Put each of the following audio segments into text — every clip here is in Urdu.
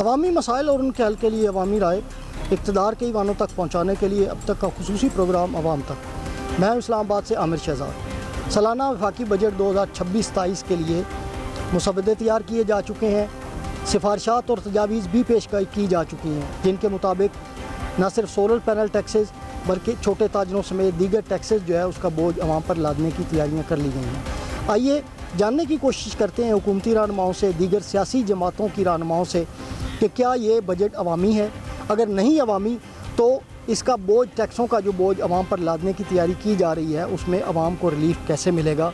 عوامی مسائل اور ان کے حل کے لیے عوامی رائے اقتدار کے ایوانوں تک پہنچانے کے لیے اب تک کا خصوصی پروگرام عوام تک۔ میں اسلام آباد سے عامر شہزاد۔ سالانہ وفاقی بجٹ 2026-27 کے لیے مسودے تیار کیے جا چکے ہیں، سفارشات اور تجاویز بھی پیش کی جا چکی ہیں، جن کے مطابق نہ صرف سولر پینل ٹیکسز بلکہ چھوٹے تاجروں سمیت دیگر ٹیکسز جو ہے اس کا بوجھ عوام پر لادنے کی تیاریاں کر لی گئی ہیں۔ آئیے جاننے کی کوشش کرتے ہیں حکومتی رہنماؤں سے، دیگر سیاسی جماعتوں کی رہنماؤں سے کہ کیا یہ بجٹ عوامی ہے؟ اگر نہیں عوامی تو اس کا بوجھ، ٹیکسوں کا جو بوجھ عوام پر لادنے کی تیاری کی جا رہی ہے، اس میں عوام کو ریلیف کیسے ملے گا،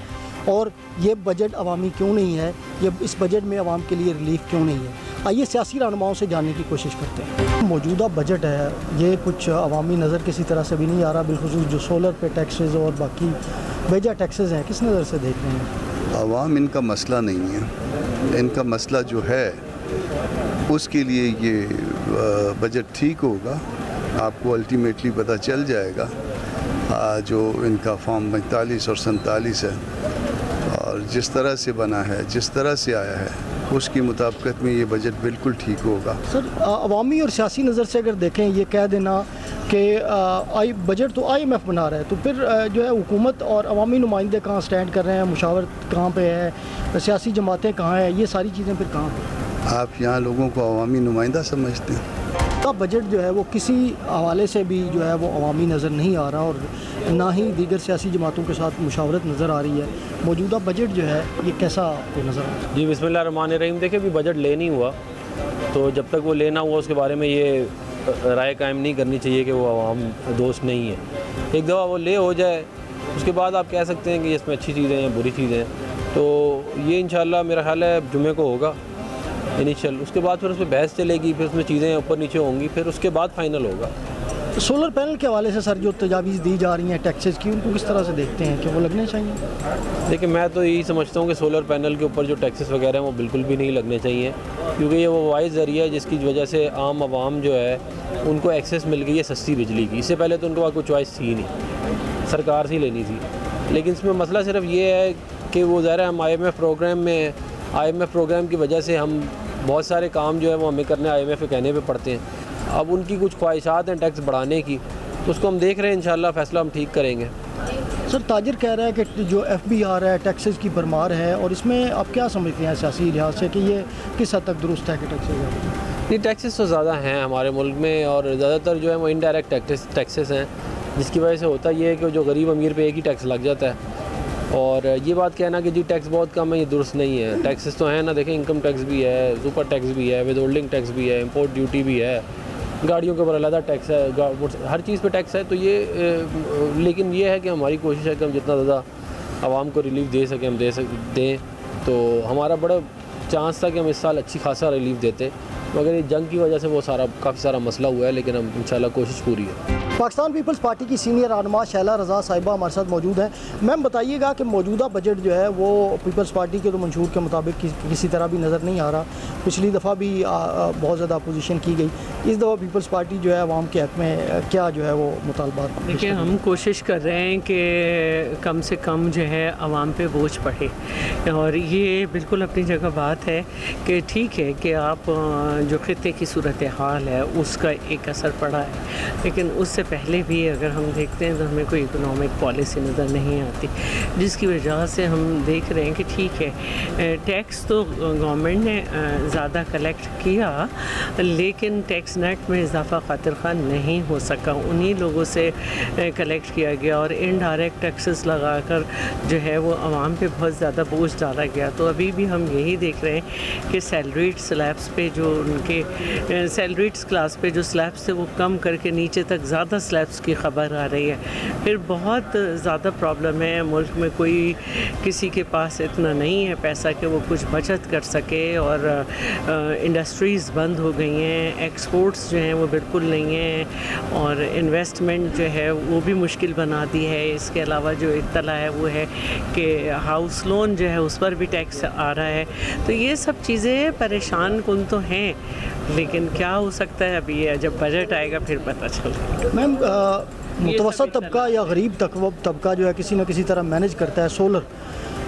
اور یہ بجٹ عوامی کیوں نہیں ہے، یہ اس بجٹ میں عوام کے لیے ریلیف کیوں نہیں ہے؟ آئیے سیاسی رہنماؤں سے جاننے کی کوشش کرتے ہیں۔ موجودہ بجٹ ہے یہ کچھ عوامی نظر کسی طرح سے بھی نہیں آ رہا، بالخصوص جو سولر پہ ٹیکسز اور باقی بیجا ٹیکسز ہیں، کس نظر سے دیکھ رہے ہیں؟ عوام ان کا مسئلہ نہیں ہے، ان کا مسئلہ جو ہے اس کے لیے یہ بجٹ ٹھیک ہوگا، آپ کو الٹیمیٹلی پتہ چل جائے گا۔ جو ان کا فارم 45 اور 47 ہے اور جس طرح سے بنا ہے، جس طرح سے آیا ہے، اس کی مطابقت میں یہ بجٹ بالکل ٹھیک ہوگا۔ سر عوامی اور سیاسی نظر سے اگر دیکھیں، یہ کہہ دینا کہ بجٹ تو IMF بنا رہا ہے، تو پھر جو ہے حکومت اور عوامی نمائندے کہاں سٹینڈ کر رہے ہیں، مشاورت کہاں پہ ہے، سیاسی جماعتیں کہاں ہیں، یہ ساری چیزیں پھر کہاں پہ؟ آپ یہاں لوگوں کو عوامی نمائندہ سمجھتے ہیں؟ کا بجٹ جو ہے وہ کسی حوالے سے بھی جو ہے وہ عوامی نظر نہیں آ رہا، اور نہ ہی دیگر سیاسی جماعتوں کے ساتھ مشاورت نظر آ رہی ہے۔ موجودہ بجٹ جو ہے یہ کیسا آپ کو نظر آ رہا ہے؟ جی بسم اللہ الرحمن الرحیم۔ دیکھیں بھی بجٹ لے نہیں ہوا، تو جب تک وہ لینا ہوا اس کے بارے میں یہ رائے قائم نہیں کرنی چاہیے کہ وہ عوام دوست نہیں ہے۔ ایک دفعہ وہ لے ہو جائے اس کے بعد آپ کہہ سکتے ہیں کہ اس میں اچھی چیزیں ہیں، بری چیزیں ہیں، تو یہ انشاءاللہ میرا خیال ہے جمعے کو ہوگا انیشیل، اس کے بعد پھر اس پہ بحث چلے گی، پھر اس میں چیزیں اوپر نیچے ہوں گی، پھر اس کے بعد فائنل ہوگا۔ سولر پینل کے حوالے سے سر جو تجاویز دی جا رہی ہیں ٹیکسز کی، ان کو کس طرح سے دیکھتے ہیں کہ وہ لگنے چاہیے؟ دیکھیں میں تو یہی سمجھتا ہوں کہ سولر پینل کے اوپر جو ٹیکسز وغیرہ ہیں وہ بالکل بھی نہیں لگنے چاہیے، کیونکہ یہ وہ واحد ذریعہ ہے جس کی وجہ سے عام عوام جو ہے ان کو ایکسیس مل گئی ہے سستی بجلی کی۔ اس سے پہلے تو ان کے پاس کوئی چوائس تھی نہیں، سرکار سے ہی لینی تھی۔ لیکن اس میں مسئلہ صرف یہ ہے کہ وہ ظاہر ہے ہم IMF پروگرام میں، IMF پروگرام کی وجہ سے ہم بہت سارے کام جو ہے وہ ہمیں کرنے IMF کے کہنے پہ پڑتے ہیں۔ اب ان کی کچھ خواہشات ہیں ٹیکس بڑھانے کی، تو اس کو ہم دیکھ رہے ہیں، انشاءاللہ فیصلہ ہم ٹھیک کریں گے۔ سر تاجر کہہ رہا ہے کہ جو FBR ہے ٹیکسز کی بھرمار ہے، اور اس میں آپ کیا سمجھتے ہیں سیاسی لحاظ سے کہ یہ کس حد تک درست ہے کہ ٹیکسز ہے؟ یہ ٹیکسز تو زیادہ ہیں ہمارے ملک میں، اور زیادہ تر جو ہے وہ انڈائریکٹ ٹیکسز ہیں، جس کی وجہ سے ہوتا یہ ہے کہ جو غریب امیر پہ ایک ہی ٹیکس لگ جاتا ہے۔ اور یہ بات کہنا کہ جی ٹیکس بہت کم ہے، یہ درست نہیں ہے۔ ٹیکسز تو ہیں نا، دیکھیں انکم ٹیکس بھی ہے، سپر ٹیکس بھی ہے، ود ہولڈنگ ٹیکس بھی ہے، امپورٹ ڈیوٹی بھی ہے، گاڑیوں کے اوپر علیحدہ ٹیکس ہے، ہر چیز پہ ٹیکس ہے۔ تو یہ لیکن یہ ہے کہ ہماری کوشش ہے کہ ہم جتنا زیادہ عوام کو ریلیف دے سکیں ہم دیں، تو ہمارا بڑا چانس تھا کہ ہم اس سال اچھی خاصا ریلیف دیتے، مگر یہ جنگ کی وجہ سے وہ کافی سارا مسئلہ ہوا ہے، لیکن ہم انشاءاللہ کوشش پوری ہے۔ پاکستان پیپلز پارٹی کی سینئر رہنما شیلا رضا صاحبہ ہمارے ساتھ موجود ہیں۔ میم بتائیے گا کہ موجودہ بجٹ جو ہے وہ پیپلز پارٹی کے تو منشور کے مطابق کسی طرح بھی نظر نہیں آ رہا، پچھلی دفعہ بھی بہت زیادہ اپوزیشن کی گئی، اس دفعہ پیپلز پارٹی جو ہے عوام کے حق میں کیا جو ہے وہ مطالبات؟ دیکھیں ہم کوشش کر رہے ہیں کہ کم سے کم جو ہے عوام پہ بوجھ پڑے، اور یہ بالکل اپنی جگہ بات ہے کہ ٹھیک ہے کہ آپ جو خطے کی صورتحال ہے اس کا ایک اثر پڑا ہے، لیکن اس سے پہلے بھی اگر ہم دیکھتے ہیں تو ہمیں کوئی اکنامک پالیسی نظر نہیں آتی، جس کی وجہ سے ہم دیکھ رہے ہیں کہ ٹھیک ہے ٹیکس تو گورنمنٹ نے زیادہ کلیکٹ کیا، لیکن ٹیکس نیٹ میں اضافہ خاطر خواہ نہیں ہو سکا، انہی لوگوں سے کلیکٹ کیا گیا، اور انڈائریکٹ ٹیکسز لگا کر جو ہے وہ عوام پہ بہت زیادہ بوجھ ڈالا گیا۔ تو ابھی بھی ہم یہی دیکھ رہے ہیں کہ سیلریڈ سلیبس پہ جو ان کے سیلریڈ کلاس پہ جو سلیبس تھے وہ کم کر کے نیچے تک زیادہ سلیبس کی خبر آ رہی ہے۔ پھر بہت زیادہ پرابلم ہے، ملک میں کوئی کسی کے پاس اتنا نہیں ہے پیسہ کہ وہ کچھ بچت کر سکے، اور انڈسٹریز بند ہو گئی ہیں، ایکسپورٹس جو ہیں وہ بالکل نہیں ہیں، اور انویسٹمنٹ جو ہے وہ بھی مشکل بنا دی ہے۔ اس کے علاوہ جو اطلاع ہے وہ ہے کہ ہاؤس لون جو ہے اس پر بھی ٹیکس آ رہا ہے۔ تو یہ سب چیزیں پریشان کن تو ہیں، لیکن کیا ہو سکتا ہے ابھی جب بجٹ آئے گا پھر پتہ چلے گا۔ میم متوسط طبقہ یا غریب طبقہ جو ہے کسی نہ کسی طرح مینج کرتا ہے سولر،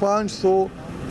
500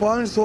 500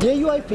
JUIP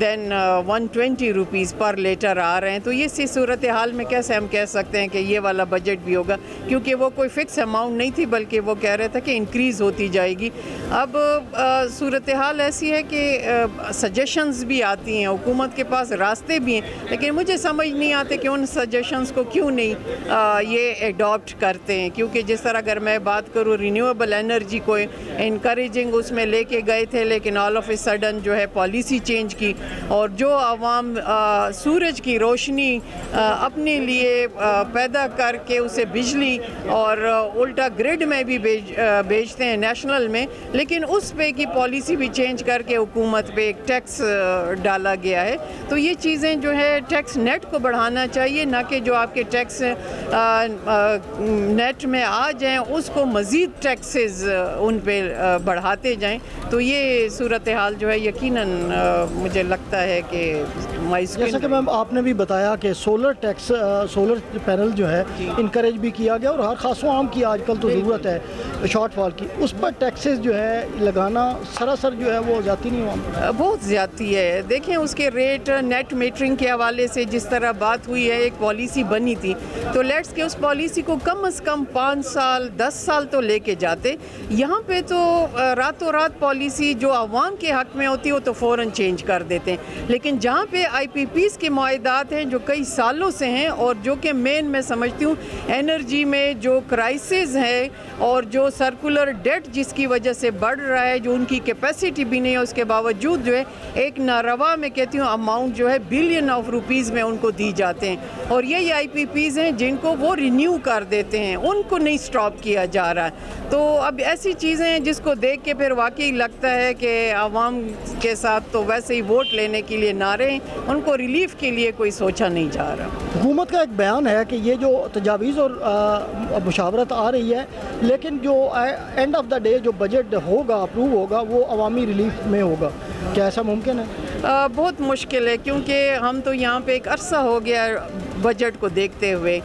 دین 120 روپیز پر لیٹر آ رہے ہیں. تو یہ سی صورتحال میں کیسے ہم کہہ سکتے ہیں کہ یہ والا بجٹ بھی ہوگا, کیونکہ وہ کوئی فکس اماؤنٹ نہیں تھی بلکہ وہ کہہ رہے تھا کہ انکریز ہوتی جائے گی. اب صورتحال ایسی ہے کہ سجیشنز بھی آتی ہیں, حکومت کے پاس راستے بھی ہیں, لیکن مجھے سمجھ نہیں آتے کہ ان سجیشنز کو کیوں نہیں یہ ایڈاپٹ کرتے ہیں. کیونکہ جس طرح اگر میں بات کروں رینیویبل انرجی کو انکریجنگ اس میں لے کے گئے تھے, لیکن آل آف اے سڈن جو ہے پالیسی چینج کی, اور جو عوام سورج کی روشنی اپنے لیے پیدا کر کے اسے بجلی اور الٹا گریڈ میں بھی بیچتے ہیں نیشنل میں, لیکن اس پہ کی پالیسی بھی چینج کر کے حکومت پہ ایک ٹیکس ڈالا گیا ہے. تو یہ چیزیں جو ہے ٹیکس نیٹ کو بڑھانا چاہیے, نہ کہ جو آپ کے ٹیکس نیٹ میں آ جائیں اس کو مزید ٹیکسز ان پہ بڑھاتے جائیں. تو یہ صورتحال جو ہے یقیناً مجھے لگتا ہے کہ جیسا کہ میم آپ نے بھی بتایا کہ سولر ٹیکس, سولر پینل جو ہے انکریج بھی کیا گیا, اور ہر خاص و عام کی آج کل تو ضرورت ہے شارٹ فال کی, اس پر ٹیکسز جو ہے لگانا سراسر جو ہے وہ زیادتی نہیں ہوا, بہت زیادتی ہے. دیکھیں اس کے ریٹ نیٹ میٹرنگ کے حوالے سے جس طرح بات ہوئی ہے, ایک پالیسی بنی تھی, تو لیٹس کہ اس پالیسی کو کم از کم 5 سال 10 سال تو لے کے جاتے. یہاں پہ تو راتوں رات پالیسی جو عوام کے حق میں ہوتی ہے وہ تو فوراً چینج کر دیتے ہیں, لیکن جہاں پہ آئی پی پیز کے معاہدات ہیں جو کئی سالوں سے ہیں, اور جو کہ مین میں سمجھتی ہوں انرجی میں جو کرائسس ہے اور جو سرکولر ڈیٹ جس کی وجہ سے بڑھ رہا ہے, جو ان کی کیپیسٹی بھی نہیں ہے, اس کے باوجود جو ہے ایک ناروا میں کہتی ہوں اماؤنٹ جو ہے بلین آف روپیز میں ان کو دی جاتے ہیں, اور یہی آئی پی پیز ہیں جن کو وہ رینیو کر دیتے ہیں, ان کو نہیں سٹاپ کیا جا رہا ہے. تو اب ایسی چیزیں ہیں جس کو دیکھ کے پھر واقعی لگتا ہے کہ عوام کے ساتھ تو ویسے ہی ووٹ لینے کے لیے نہ رہے, ان کو ریلیف کے لیے کوئی سوچا نہیں جا رہا. حکومت کا ایک بیان ہے کہ یہ جو تجاویز اور مشاورت آ رہی ہے, لیکن جو اینڈ آف دا ڈے جو بجٹ ہوگا اپروو ہوگا وہ عوامی ریلیف میں ہوگا. کیا ایسا ممکن ہے؟ بہت مشکل ہے, کیونکہ ہم تو یہاں پہ ایک عرصہ ہو گیا بجٹ کو دیکھتے ہوئے.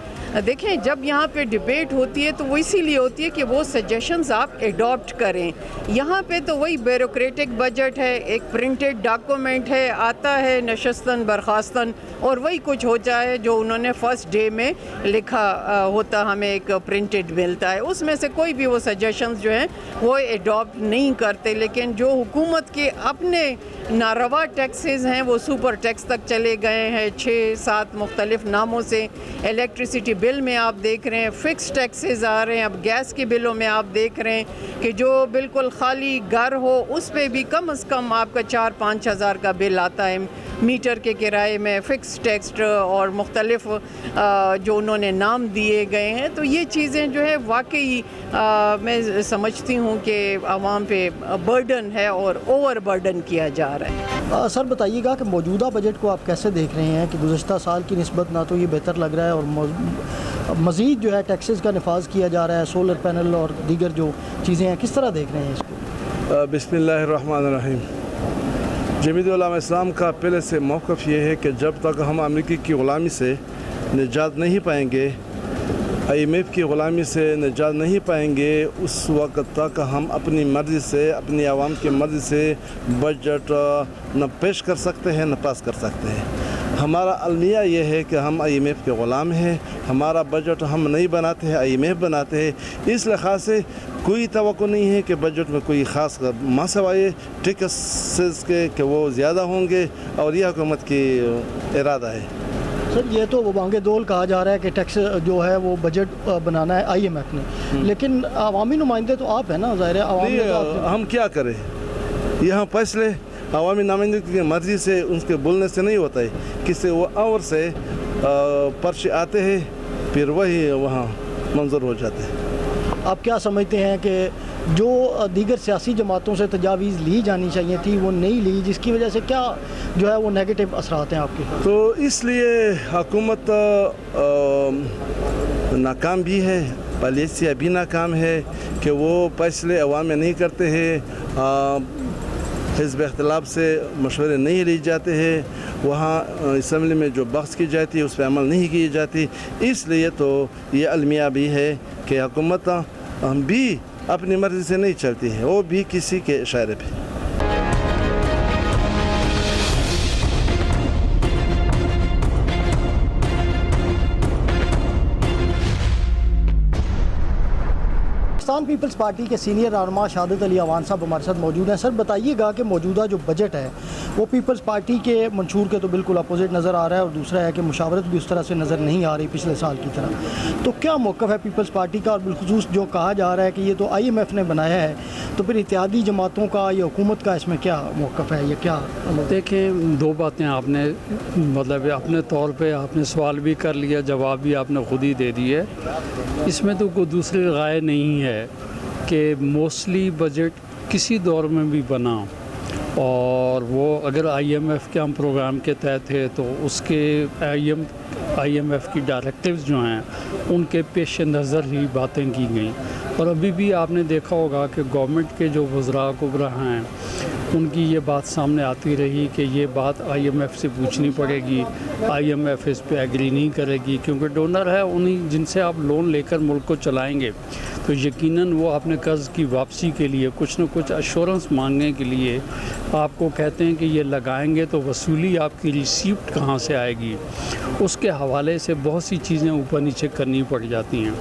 دیکھیں جب یہاں پہ ڈیبیٹ ہوتی ہے تو وہ اسی لیے ہوتی ہے کہ وہ سجیشنز آپ ایڈاپٹ کریں. یہاں پہ تو وہی بیوروکریٹک بجٹ ہے, ایک پرنٹڈ ڈاکومنٹ ہے, آتا ہے نشستاً برخاستاً, اور وہی کچھ ہو جائے جو انہوں نے فرسٹ ڈے میں لکھا ہوتا, ہمیں ایک پرنٹڈ ملتا ہے. اس میں سے کوئی بھی وہ سجیشنز جو ہیں وہ ایڈاپٹ نہیں کرتے. لیکن جو حکومت کے اپنے ناروا ٹیکسز ہیں وہ سپر ٹیکس تک چلے گئے ہیں 6-7 مختلف ناموں سے. الیکٹریسٹی بل میں آپ دیکھ رہے ہیں فکس ٹیکسز آ رہے ہیں. اب گیس کے بلوں میں آپ دیکھ رہے ہیں کہ جو بالکل خالی گھر ہو اس پہ بھی کم از کم آپ کا 4-5 ہزار کا بل آتا ہے. میٹر کے کرائے میں فکس ٹیکس اور مختلف جو انہوں نے نام دیے گئے ہیں. تو یہ چیزیں جو ہے واقعی میں سمجھتی ہوں کہ عوام پہ برڈن ہے اور اوور برڈن کیا جا رہا ہے. سر بتائیے گا کہ موجودہ بجٹ کو آپ کیسے دیکھ رہے ہیں کہ گزشتہ سال کی نسبت نہ تو یہ بہتر لگ رہا ہے اور مزید جو ہے ٹیکسز کا نفاذ کیا جا رہا ہے, سولر پینل اور دیگر جو چیزیں ہیں, کس طرح دیکھ رہے ہیں اس کو؟ بسم اللہ الرحمن الرحیم. جمعیت علماء اسلام کا پہلے سے موقف یہ ہے کہ جب تک ہم امریکی کی غلامی سے نجات نہیں پائیں گے, IMF کی غلامی سے نجات نہیں پائیں گے, اس وقت تک ہم اپنی مرضی سے, اپنی عوام کی مرضی سے بجٹ نہ پیش کر سکتے ہیں نہ پاس کر سکتے ہیں. ہمارا المیہ یہ ہے کہ ہم IMF کے غلام ہیں. ہمارا بجٹ ہم نہیں بناتے ہیں, IMF بناتے ہیں. اس لحاظ سے کوئی توقع نہیں ہے کہ بجٹ میں کوئی خاص مسئلہ ٹیکسز کے کہ وہ زیادہ ہوں گے, اور یہ حکومت کی ارادہ ہے. سر یہ تو وہ بانگے دول کہا جا رہا ہے کہ ٹیکس جو ہے وہ بجٹ بنانا ہے IMF نے, لیکن عوامی نمائندے تو آپ ہیں نا, ظاہر ہے عوام نے تو ہم کیا کریں, یہاں فیصلے عوامی نمائندے کی مرضی سے ان کے بولنے سے نہیں ہوتا ہے. کسی وہ اور سے پرچے آتے ہیں پھر وہی وہاں منظور ہو جاتے ہیں. آپ کیا سمجھتے ہیں کہ جو دیگر سیاسی جماعتوں سے تجاویز لی جانی چاہیے تھی وہ نہیں لی, جس کی وجہ سے کیا جو ہے وہ نیگیٹو اثرات ہیں آپ کے؟ تو اس لیے حکومت ناکام بھی ہے, پالیسیاں بھی ناکام ہے کہ وہ فیصلے عوام میں نہیں کرتے ہیں, حزب اختلاف سے مشورے نہیں لیے جاتے ہیں, وہاں اسمبلی میں جو بحث کی جاتی ہے اس پہ عمل نہیں کی جاتی. اس لیے تو یہ المیہ بھی ہے کہ حکومت بھی اپنی مرضی سے نہیں چلتی ہے, وہ بھی کسی کے اشارے پہ. پیپلز پارٹی کے سینئر رہنما شہادت علی اوان صاحب ہمارے ساتھ موجود ہیں. سر بتائیے گا کہ موجودہ جو بجٹ ہے وہ پیپلز پارٹی کے منشور کے تو بالکل اپوزٹ نظر آ رہا ہے, اور دوسرا ہے کہ مشاورت بھی اس طرح سے نظر نہیں آ رہی پچھلے سال کی طرح. تو کیا موقف ہے پیپلز پارٹی کا, اور بالخصوص جو کہا جا رہا ہے کہ یہ تو IMF نے بنایا ہے, تو پھر اتحادی جماعتوں کا یا حکومت کا اس میں کیا موقف ہے, یہ کیا؟ دیکھیں, دو باتیں آپ نے مطلب اپنے طور پہ آپ نے سوال بھی کر لیا, جواب بھی آپ نے خود ہی دے دی ہے. اس میں تو کوئی دوسری رائے نہیں ہے کہ موسٹلی بجٹ کسی دور میں بھی بنا, اور وہ اگر IMF کے ہم پروگرام کے تحت ہے تو اس کے IMF کی ڈائریکٹیوز جو ہیں ان کے پیش نظر ہی باتیں کی گئیں. اور ابھی بھی آپ نے دیکھا ہوگا کہ گورنمنٹ کے جو وزراء کبرا ہیں ان کی یہ بات سامنے آتی رہی کہ یہ بات IMF سے پوچھنی پڑے گی, IMF اس پہ ایگری نہیں کرے گی, کیونکہ ڈونر ہے انہیں جن سے آپ لون لے کر ملک کو چلائیں گے تو یقیناً وہ اپنے قرض کی واپسی کے لیے کچھ نہ کچھ ایشورنس مانگنے کے لیے آپ کو کہتے ہیں کہ یہ لگائیں گے تو وصولی آپ کی ریسیپٹ کہاں سے آئے گی, اس کے حوالے سے بہت سی چیزیں اوپر نیچے کرنی پڑ جاتی ہیں.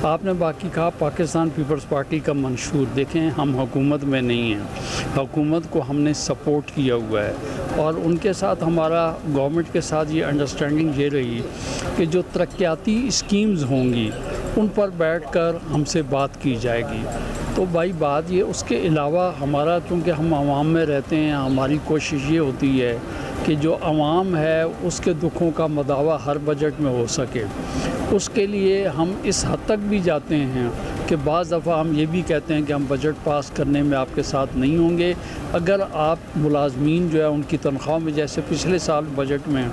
آپ نے باقی کہا پاکستان پیپلز پارٹی کا منشور, دیکھیں ہم حکومت میں نہیں ہیں, حکومت کو ہم نے سپورٹ کیا ہوا ہے, اور ان کے ساتھ ہمارا گورنمنٹ کے ساتھ یہ انڈرسٹینڈنگ یہ رہی کہ جو ترقیاتی اسکیمز ہوں گی ان پر بیٹھ کر ہم سے بات کی جائے گی. تو بھائی بات یہ, اس کے علاوہ ہمارا چونکہ ہم عوام میں رہتے ہیں, ہماری کوشش یہ ہوتی ہے کہ جو عوام ہے اس کے دکھوں کا مداوع ہر بجٹ میں ہو سکے. اس کے لیے ہم اس حد تک بھی جاتے ہیں کہ بعض دفعہ ہم یہ بھی کہتے ہیں کہ ہم بجٹ پاس کرنے میں آپ کے ساتھ نہیں ہوں گے اگر آپ ملازمین جو ہے ان کی تنخواہ میں, جیسے پچھلے سال بجٹ میں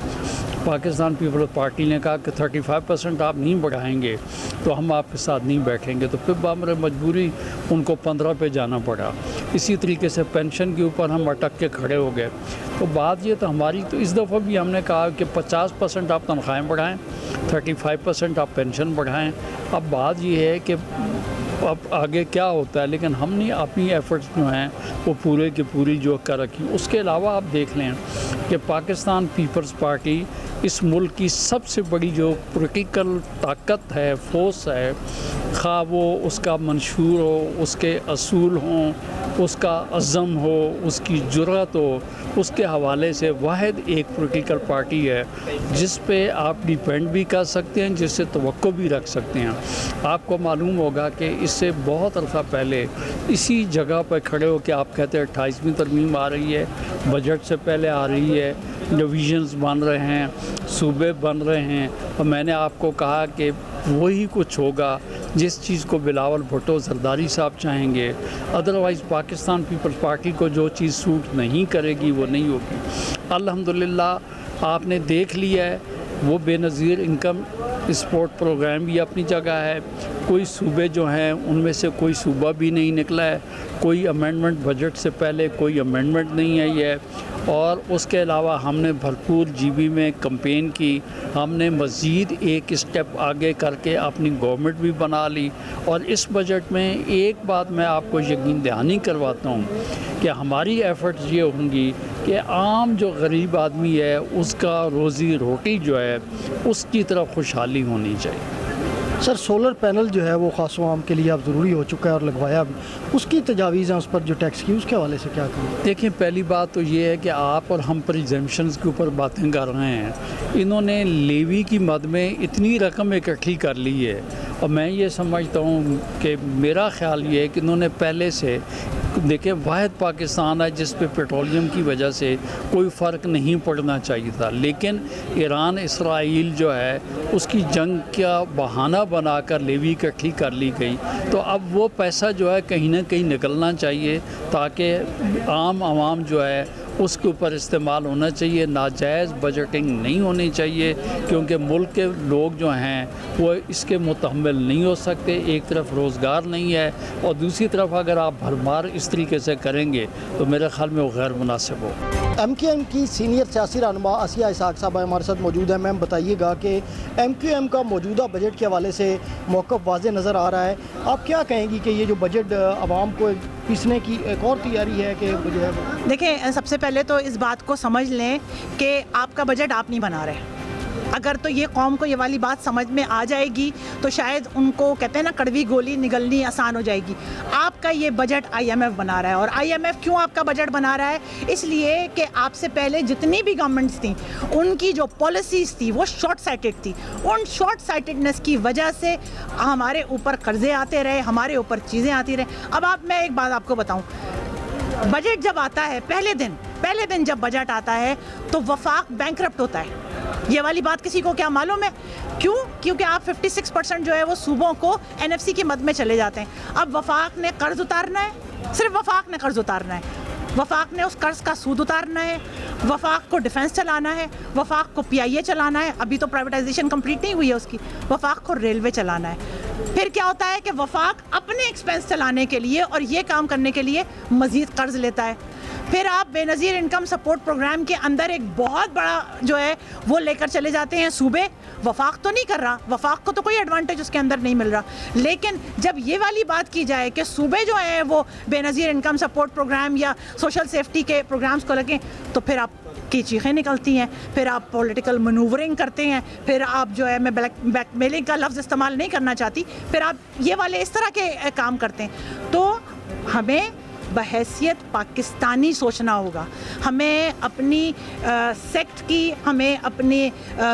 پاکستان پیپلز پارٹی نے کہا کہ 35% آپ نہیں بڑھائیں گے تو ہم آپ کے ساتھ نہیں بیٹھیں گے, تو پھر بامر مجبوری ان کو 15 پہ جانا پڑا. اسی طریقے سے پینشن کے اوپر ہم اٹک کے کھڑے ہو گئے. تو بات یہ تو ہماری, تو اس دفعہ بھی ہم نے کہا کہ 50% آپ تنخواہیں بڑھائیں, 35% آپ پینشن بڑھائیں. اب بات یہ ہے کہ اب آگے کیا ہوتا ہے, لیکن ہم نے اپنی ایفرٹس جو ہیں وہ پورے کی پوری جو کر رکھی. اس کے علاوہ آپ دیکھ لیں کہ پاکستان پیپلز پارٹی اس ملک کی سب سے بڑی جو پولیٹیکل طاقت ہے, فورس ہے, خواہ وہ اس کا منشور ہو, اس کے اصول ہوں, اس کا عزم ہو, اس کی جرأت ہو, اس کے حوالے سے واحد ایک پولیٹیکل پارٹی ہے جس پہ آپ ڈیپینڈ بھی کر سکتے ہیں, جس سے توقع بھی رکھ سکتے ہیں. آپ کو معلوم ہوگا کہ اس سے بہت عرصہ پہلے اسی جگہ پہ کھڑے ہو کے آپ کہتے ہیں 28ویں ترمیم آ رہی ہے, بجٹ سے پہلے آ رہی ہے, ڈویژنز بن رہے ہیں, صوبے بن رہے ہیں, اور میں نے آپ کو کہا کہ وہی کچھ ہوگا جس چیز کو بلاول بھٹو زرداری صاحب چاہیں گے. ادروائز پاکستان پیپلز پارٹی کو جو چیز سوٹ نہیں کرے گی وہ نہیں ہوگی. الحمدللہ آپ نے دیکھ لیا ہے وہ بے نظیر انکم سپورٹ پروگرام بھی اپنی جگہ ہے. کوئی صوبے جو ہیں ان میں سے کوئی صوبہ بھی نہیں نکلا ہے, کوئی امینڈمنٹ بجٹ سے پہلے کوئی امینڈمنٹ نہیں آئی ہے. اور اس کے علاوہ ہم نے بھرپور GB میں کمپین کی, ہم نے مزید ایک اسٹیپ آگے کر کے اپنی گورنمنٹ بھی بنا لی. اور اس بجٹ میں ایک بات میں آپ کو یقین دہانی کرواتا ہوں کہ ہماری ایفرٹس یہ ہوں گی کہ عام جو غریب آدمی ہے اس کا روزی روٹی جو ہے اس کی طرف خوشحالی ہونی چاہیے. سر سولر پینل جو ہے وہ خاص و عام کے لیے اب ضروری ہو چکا ہے اور لگوایا بھی, اس کی تجاویز ہیں اس پر جو ٹیکس کی, اس کے حوالے سے کیا کریں؟ دیکھیں پہلی بات تو یہ ہے کہ آپ اور ہم پریزمپشنز کے اوپر باتیں کر رہے ہیں. انہوں نے لیوی کی مد میں اتنی رقم اکٹھی کر لی ہے, اور میں یہ سمجھتا ہوں کہ میرا خیال یہ ہے کہ انہوں نے پہلے سے دیکھیں واحد پاکستان ہے جس پہ پیٹرولیم کی وجہ سے کوئی فرق نہیں پڑنا چاہیے تھا, لیکن ایران اسرائیل جو ہے اس کی جنگ کا بہانہ بنا کر لیوی اکٹھی کر لی گئی. تو اب وہ پیسہ جو ہے کہیں نہ کہیں نکلنا چاہیے تاکہ عام عوام جو ہے اس کے اوپر استعمال ہونا چاہیے. ناجائز بجٹنگ نہیں ہونی چاہیے کیونکہ ملک کے لوگ جو ہیں وہ اس کے متحمل نہیں ہو سکتے. ایک طرف روزگار نہیں ہے اور دوسری طرف اگر آپ بھرمار اس طریقے سے کریں گے تو میرے خیال میں وہ غیر مناسب ہو. MQM کی سینئر سیاسی رہنما آسیہ اسحاق صاحب ہمارے ساتھ موجود ہیں. میم بتائیے گا کہ MQM کا موجودہ بجٹ کے حوالے سے موقف واضح نظر آ رہا ہے, آپ کیا کہیں گی کہ یہ جو بجٹ عوام کو پیسنے کی ایک اور تیاری ہے کہ جو ہے؟ دیکھیں سب سے پہلے تو اس بات کو سمجھ لیں کہ آپ کا بجٹ آپ نہیں بنا رہے. اگر تو یہ قوم کو یہ والی بات سمجھ میں آ جائے گی تو شاید ان کو کہتے ہیں نا کڑوی گولی نگلنی آسان ہو جائے گی. آپ کا یہ بجٹ IMF بنا رہا ہے, اور IMF کیوں آپ کا بجٹ بنا رہا ہے؟ اس لیے کہ آپ سے پہلے جتنی بھی گورنمنٹس تھیں ان کی جو پالیسیز تھی وہ شارٹ سائٹڈ تھی. ان شارٹ سائٹڈنس کی وجہ سے ہمارے اوپر قرضے آتے رہے, ہمارے اوپر چیزیں آتی رہے. اب میں ایک بات آپ کو بتاؤں, بجٹ جب آتا ہے پہلے دن جب بجٹ آتا ہے تو وفاق بینکرپٹ ہوتا ہے. یہ والی بات کسی کو کیا معلوم ہے؟ کیوں؟ کیونکہ آپ 56% جو ہے وہ صوبوں کو NFC کی مد میں چلے جاتے ہیں. اب وفاق نے قرض اتارنا ہے, صرف وفاق نے قرض اتارنا ہے, وفاق نے اس قرض کا سود اتارنا ہے, وفاق کو ڈیفنس چلانا ہے, وفاق کو PIA چلانا ہے, ابھی تو پرائیویٹائزیشن کمپلیٹ نہیں ہوئی ہے اس کی, وفاق کو ریلوے چلانا ہے. پھر کیا ہوتا ہے کہ وفاق اپنے ایکسپینس چلانے کے لیے اور یہ کام کرنے کے لیے مزید قرض لیتا ہے. پھر آپ بے نظیر انکم سپورٹ پروگرام کے اندر ایک بہت بڑا جو ہے وہ لے کر چلے جاتے ہیں صوبے. وفاق تو نہیں کر رہا, وفاق کو تو کوئی ایڈوانٹیج اس کے اندر نہیں مل رہا, لیکن جب یہ والی بات کی جائے کہ صوبے جو ہیں وہ بے نظیر انکم سپورٹ پروگرام یا سوشل سیفٹی کے پروگرامز کو لگیں تو پھر آپ کی چیخیں نکلتی ہیں, پھر آپ پولیٹیکل منورنگ کرتے ہیں, پھر آپ جو ہے میں بیک میلنگ کا لفظ استعمال نہیں کرنا چاہتی, پھر آپ یہ والے اس طرح کے کام کرتے ہیں. تو ہمیں بحیثیت پاکستانی سوچنا ہوگا. ہمیں اپنی سیکٹ کی, ہمیں اپنی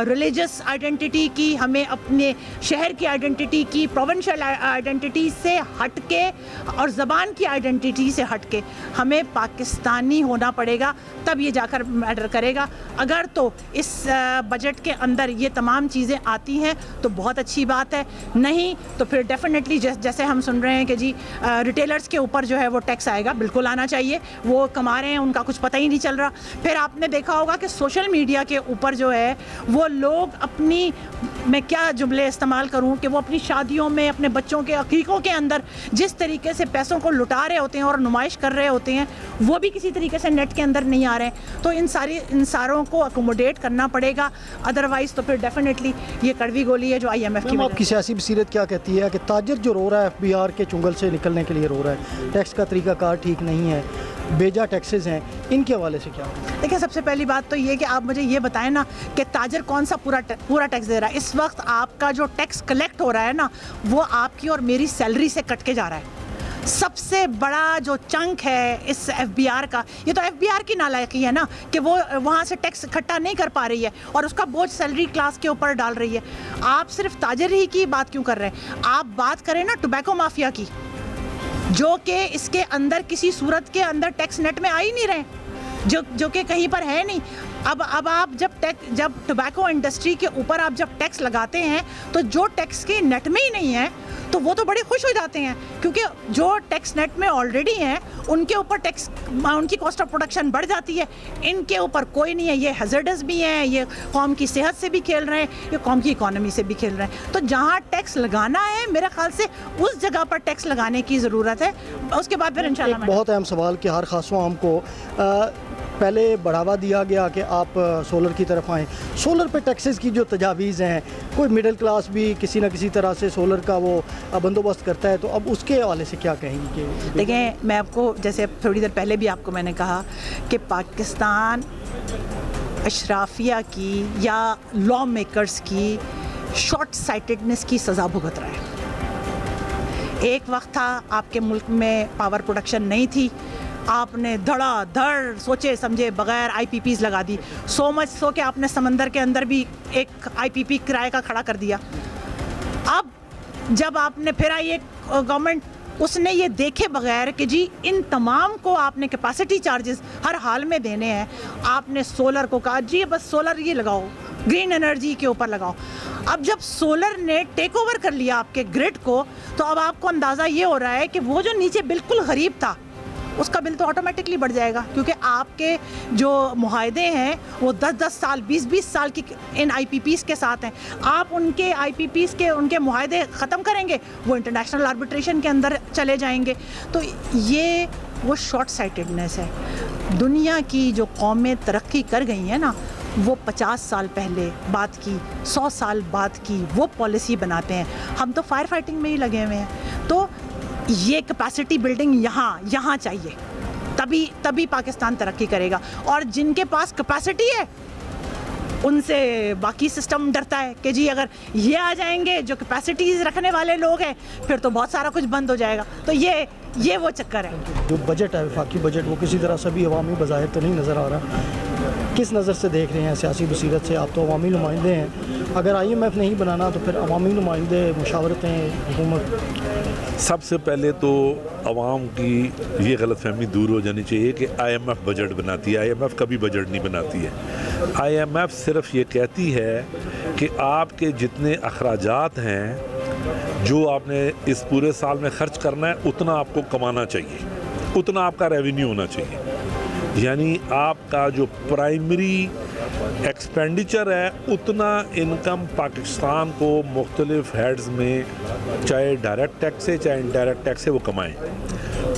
ریلیجس آئیڈینٹی کی, ہمیں اپنے شہر کی آئیڈینٹی کی, پروونشل آئیڈینٹی سے ہٹ کے اور زبان کی آئیڈینٹی سے ہٹ کے ہمیں پاکستانی ہونا پڑے گا, تب یہ جا کر میٹر کرے گا. اگر تو اس بجٹ کے اندر یہ تمام چیزیں آتی ہیں تو بہت اچھی بات ہے, نہیں تو پھر ڈیفینیٹلی جیسے ہم سن رہے ہیں کہ جی ریٹیلرز کے اوپر جو ہے وہ ٹیکس آئے گا, بالکل آنا چاہیے, وہ کما رہے ہیں, ان کا کچھ پتہ ہی نہیں چل رہا. پھر آپ نے دیکھا ہوگا کہ سوشل میڈیا کے اوپر جو ہے وہ لوگ اپنی, میں کیا جملے استعمال کروں, کہ وہ اپنی شادیوں میں اپنے بچوں کے عقیقوں کے اندر جس طریقے سے پیسوں کو لٹا رہے ہوتے ہیں اور نمائش کر رہے ہوتے ہیں وہ بھی کسی طریقے سے نیٹ کے اندر نہیں آ رہے ہیں. تو ان ساروں کو اکوموڈیٹ کرنا پڑے گا, ادروائز تو پھر ڈیفینیٹلی یہ کڑوی گولی ہے جو IMF کی. آپ کی سیاسی بصیرت کیا کہتی ہے کہ تاجر جو رو رہا ہے FBR کے چنگل سے نکلنے کے لیے رو رہا ہے, ٹیکس کا طریقہ کار ٹھیک نہیں ہے, بیجا ٹیکسز ہیں, ان کے حوالے سے کیا؟ دیکھیں, سب سے پہلی بات تو یہ کہ آپ مجھے یہ بتائیں نا کہ تاجر کون سا پورا ٹیکس دے رہا ہے. اس وقت آپ کا جو ٹیکس کلیکٹ ہو رہا ہے نا وہ آپ کی اور میری سیلری سے کٹ کے جا رہا ہے. سب سے بڑا جو چنک ہے اس FBR کا, یہ تو FBR کی نالائقی ہے نا کہ وہ وہاں سے ٹیکس اکٹھا نہیں کر پا رہی ہے اور اس کا بوجھ سیلری کلاس کے اوپر ڈال رہی ہے. آپ صرف تاجر ہی کی بات کیوں کر رہے ہیں؟ آپ بات کریں نا ٹوبیکو مافیا کی, جو کہ اس کے اندر کسی صورت کے اندر ٹیکس نیٹ میں آ ہی نہیں رہے, جو کہ کہیں پر ہے نہیں. اب آپ جب ٹوبیکو انڈسٹری کے اوپر آپ جب ٹیکس لگاتے ہیں تو جو ٹیکس کے نیٹ میں ہی نہیں ہے تو وہ تو بڑے خوش ہو جاتے ہیں, کیونکہ جو ٹیکس نیٹ میں آلریڈی ہیں ان کے اوپر ٹیکس, ان کی کاسٹ آف پروڈکشن بڑھ جاتی ہے, ان کے اوپر کوئی نہیں ہے. یہ ہیزرڈس بھی ہیں, یہ قوم کی صحت سے بھی کھیل رہے ہیں, یہ قوم کی اکانومی سے بھی کھیل رہے ہیں. تو جہاں ٹیکس لگانا ہے میرے خیال سے اس جگہ پر ٹیکس لگانے کی ضرورت ہے. اس کے بعد پھر انشاءاللہ ایک بہت اہم سوال کہ ہر خاص عام کو پہلے بڑھاوا دیا گیا کہ آپ سولر کی طرف آئیں. سولر پہ ٹیکسز کی جو تجاویز ہیں, کوئی مڈل کلاس بھی کسی نہ کسی طرح سے سولر کا وہ بندوبست کرتا ہے, تو اب اس کے حوالے سے کیا کہیں گے؟ دیکھیں, میں آپ کو جیسے تھوڑی دیر پہلے بھی آپ کو میں نے کہا کہ پاکستان اشرافیہ کی یا لا میکرز کی شارٹ سائٹڈنس کی سزا بھگت رہا ہے. ایک وقت تھا آپ کے ملک میں پاور پروڈکشن نہیں تھی, آپ نے دھڑا دھڑ سوچے سمجھے بغیر IPPs لگا دی, سو مچ سو کہ آپ نے سمندر کے اندر بھی ایک IPP کرائے کا کھڑا کر دیا. اب جب آپ نے پھر آئی ایک گورنمنٹ, اس نے یہ دیکھے بغیر کہ جی ان تمام کو آپ نے کیپیسٹی چارجز ہر حال میں دینے ہیں, آپ نے سولر کو کہا جی بس سولر یہ لگاؤ, گرین انرجی کے اوپر لگاؤ. اب جب سولر نے ٹیک اوور کر لیا آپ کے گرڈ کو, تو اب آپ کو اندازہ یہ ہو رہا ہے کہ وہ جو نیچے بالکل غریب تھا اس کا بل تو آٹومیٹکلی بڑھ جائے گا, کیونکہ آپ کے جو معاہدے ہیں وہ 10-10 سال 20-20 سال کی ان IPPs کے ساتھ ہیں. آپ ان کے IPPs کے ان کے معاہدے ختم کریں گے, وہ انٹرنیشنل آربیٹریشن کے اندر چلے جائیں گے. تو یہ وہ شارٹ سائٹڈنس ہے. دنیا کی جو قومیں ترقی کر گئی ہیں نا, وہ 50 سال پہلے بات کی, 100 سال بعد کی وہ پالیسی بناتے ہیں. ہم تو فائر فائٹنگ میں ہی لگے ہوئے ہیں. تو یہ کیپیسٹی بلڈنگ یہاں چاہیے, تبھی پاکستان ترقی کرے گا. اور جن کے پاس کیپیسٹی ہے ان سے باقی سسٹم ڈرتا ہے کہ جی اگر یہ آ جائیں گے جو کیپیسٹیز رکھنے والے لوگ ہیں پھر تو بہت سارا کچھ بند ہو جائے گا. تو یہ وہ چکر ہے. جو بجٹ ہے وفاقی بجٹ وہ کسی طرح سے بھی عوامی بظاہر تو نہیں نظر آ رہا. کس نظر سے دیکھ رہے ہیں سیاسی بصیرت سے؟ آپ تو عوامی نمائندے ہیں. اگر IMF نہیں بنانا تو پھر عوامی نمائندے، مشاورتیں، حکومت. سب سے پہلے تو عوام کی یہ غلط فہمی دور ہو جانی چاہیے کہ IMF بجٹ بناتی ہے. IMF کبھی بجٹ نہیں بناتی ہے. IMF صرف یہ کہتی ہے کہ آپ کے جتنے اخراجات ہیں جو آپ نے اس پورے سال میں خرچ کرنا ہے اتنا آپ کو کمانا چاہیے، اتنا آپ کا ریونیو ہونا چاہیے. یعنی آپ کا جو پرائمری ایکسپینڈیچر ہے اتنا انکم پاکستان کو مختلف ہیڈز میں، چاہے ڈائریکٹ ٹیکس سے چاہے انڈائریکٹ ٹیکس سے، وہ کمائیں.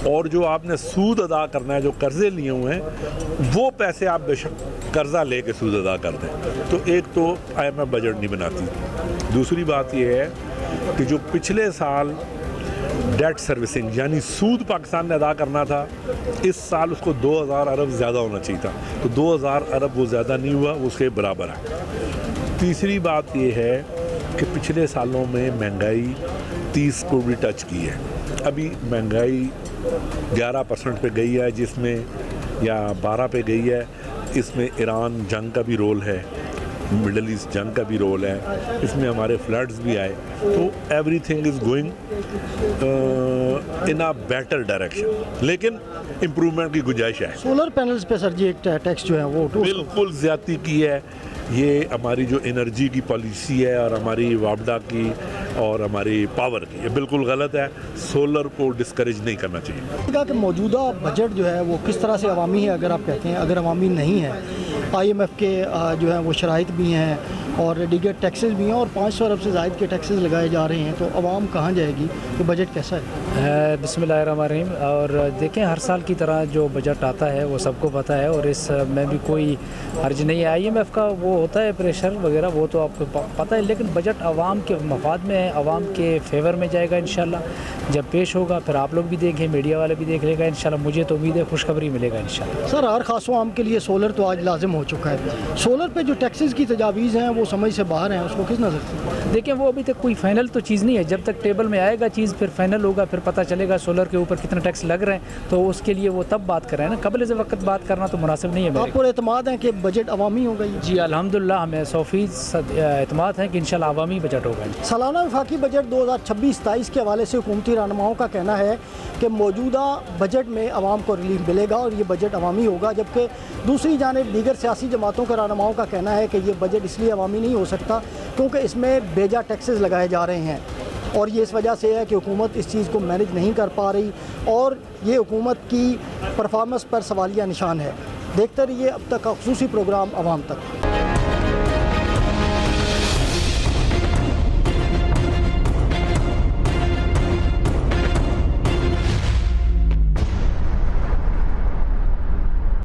اور جو آپ نے سود ادا کرنا ہے، جو قرضے لیے ہوئے ہیں، وہ پیسے آپ بے شک قرضہ لے کے سود ادا کر دیں. تو ایک تو IMF بجٹ نہیں بناتی. دوسری بات یہ ہے کہ جو پچھلے سال ڈیٹ سروسنگ یعنی سود پاکستان نے ادا کرنا تھا، اس سال اس کو 2000 ارب زیادہ ہونا چاہیے تھا. تو 2000 ارب وہ زیادہ نہیں ہوا، وہ اس کے برابر ہے. تیسری بات یہ ہے کہ پچھلے سالوں میں مہنگائی 30 کو بھی ٹچ کی ہے. ابھی مہنگائی 11% پہ گئی ہے، جس میں یا 12 پہ گئی ہے. اس میں ایران جنگ کا بھی رول ہے، مڈل ایسٹ جنگ کا بھی رول ہے، اس میں ہمارے فلڈز بھی آئے. تو every thing is going in a better direction, لیکن امپرومنٹ کی گنجائش ہے. سولر پینلز پہ سر جی ایک ٹیکس جو ہے وہ بالکل زیادتی کی ہے. یہ ہماری جو انرجی کی پالیسی ہے اور ہماری وابڈا کی اور ہماری پاور کی، یہ بالکل غلط ہے. سولر کو ڈسکریج نہیں کرنا چاہیے. کہ موجودہ بجٹ جو ہے وہ کس طرح سے عوامی ہے؟ اگر آپ کہتے ہیں اگر عوامی نہیں ہے، IMF کے جو ہیں وہ شرائط بھی ہیں اور دیگر ٹیکسز بھی ہیں اور 500 ارب سے زائد کے ٹیکسز لگائے جا رہے ہیں، تو عوام کہاں جائے گی؟ تو بجٹ کیسا ہے؟ بسم اللہ الرحمن الرحیم. اور دیکھیں ہر سال کی طرح جو بجٹ آتا ہے وہ سب کو پتہ ہے اور اس میں بھی کوئی حرج نہیں ہے. IMF کا وہ ہوتا ہے پریشر وغیرہ، وہ تو آپ کو پتہ ہے، لیکن بجٹ عوام کے مفاد میں ہے، عوام کے فیور میں جائے گا انشاءاللہ. جب پیش ہوگا پھر آپ لوگ بھی دیکھیں، میڈیا والے بھی دیکھ لے گا انشاءاللہ. مجھے تو امید ہے خوشخبری ملے گا انشاءاللہ. سر ہر خاص و عام کے لیے سولر تو آج لازم ہو چکا ہے. سولر پہ جو ٹیکسز کی تجاویز ہیں وہ سمجھ سے باہر ہیں، اس کو کس نظر سے؟ دیکھیں وہ ابھی تک کوئی فائنل تو چیز نہیں ہے. جب تک ٹیبل میں آئے گا چیز پھر فائنل ہوگا، پھر پتہ چلے گا سولر کے اوپر کتنا ٹیکس لگ رہے ہیں. تو اس کے لیے وہ تب بات کر رہے ہیں نا، قبل سے وقت بات کرنا تو مناسب نہیں ہے. آپ کو اعتماد ہے کہ بجٹ عوامی ہوگا؟ جی الحمدللہ ہمیں 100% اعتماد ہے کہ انشاءاللہ عوامی بجٹ ہوگا. سالانہ وفاقی بجٹ 2026-27 کے حوالے سے حکومتی رہنماؤں کا کہنا ہے کہ موجودہ بجٹ میں عوام کو ریلیف ملے گا اور یہ بجٹ عوامی ہوگا، جبکہ دوسری جانب دیگر سیاسی جماعتوں کے رہنماؤں کا کہنا ہے کہ یہ بجٹ اس لیے عوامی نہیں ہو سکتا کیونکہ اس میں بیجا ٹیکسز لگائے جا رہے ہیں اور یہ اس وجہ سے ہے کہ حکومت اس چیز کو مینج نہیں کر پا رہی اور یہ حکومت کی پرفارمنس پر سوالیہ نشان ہے. دیکھتے رہیے اب تک کا خصوصی پروگرام عوام تک.